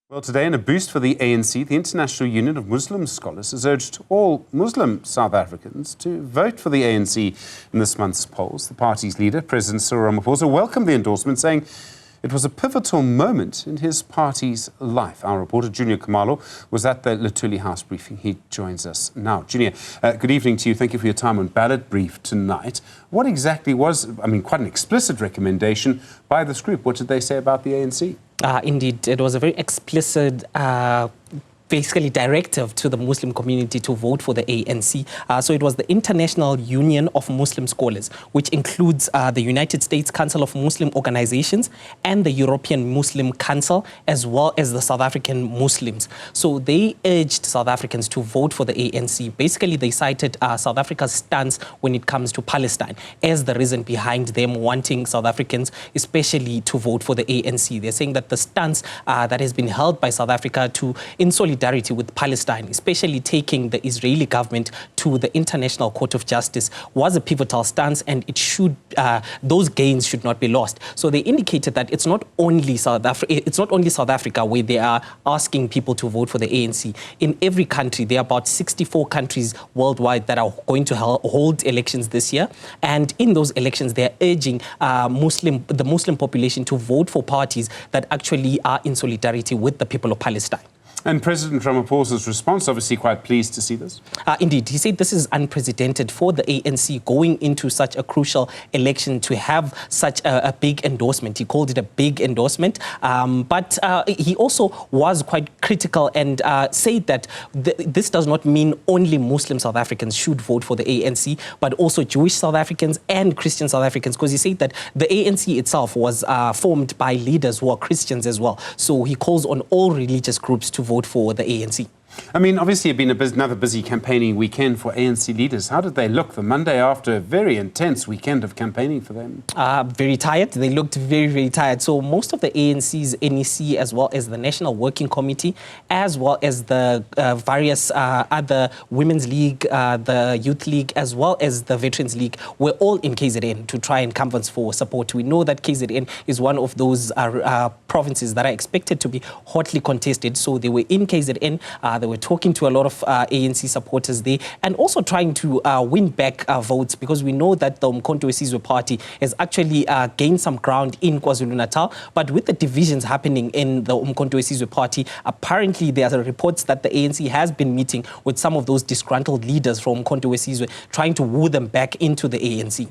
Well, today, in a boost for the ANC, the International Union of Muslim Scholars has urged all Muslim South Africans to vote for the ANC in this month's polls. The party's leader, President Cyril Ramaphosa, welcomed the endorsement, saying it was a pivotal moment in his party's life. Our reporter, Juniour Khumalo, was at the Luthuli House briefing. He joins us now. Juniour, good evening to you. Thank you for your time on Ballot Brief tonight. What exactly was, quite an explicit recommendation by this group? What did they say about the ANC? Indeed, it was a very explicit basically directive to the Muslim community to vote for the ANC. So it was the International Union of Muslim Scholars, which includes the United States Council of Muslim Organizations and the European Muslim Council, as well as the South African Muslims. So they urged South Africans to vote for the ANC. Basically, they cited South Africa's stance when it comes to Palestine as the reason behind them wanting South Africans, especially to vote for the ANC. They're saying that the stance that has been held by South Africa in solidarity with Palestine, especially taking the Israeli government to the International Court of Justice, was a pivotal stance, and it should those gains should not be lost. So they indicated that it's not only South Africa where they are asking people to vote for the ANC. In every country, there are about 64 countries worldwide that are going to hold elections this year, and in those elections, they are urging the Muslim population to vote for parties that actually are in solidarity with the people of Palestine. And President Ramaphosa's response, obviously quite pleased to see this. Indeed, he said this is unprecedented for the ANC going into such a crucial election to have such a big endorsement. He called it a big endorsement, but he also was quite critical and said that this does not mean only Muslim South Africans should vote for the ANC, but also Jewish South Africans and Christian South Africans, because he said that the ANC itself was formed by leaders who are Christians as well. So he calls on all religious groups to vote for the ANC. Obviously, it's been another busy campaigning weekend for ANC leaders. How did they look the Monday after a very intense weekend of campaigning for them? Very tired. They looked very, very tired. So most of the ANC's NEC, as well as the National Working Committee, as well as the various other Women's League, the Youth League, as well as the Veterans League, were all in KZN to try and canvass for support. We know that KZN is one of those provinces that are expected to be hotly contested. So they were in KZN. They were talking to a lot of ANC supporters there, and also trying to win back votes, because we know that the Umkhonto weSizwe party has actually gained some ground in KwaZulu-Natal. But with the divisions happening in the Umkhonto weSizwe party, apparently there are reports that the ANC has been meeting with some of those disgruntled leaders from Umkhonto weSizwe, trying to woo them back into the ANC.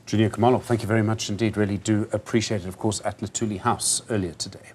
Juniour Khumalo, thank you very much indeed. Really do appreciate it, of course, at Luthuli House earlier today.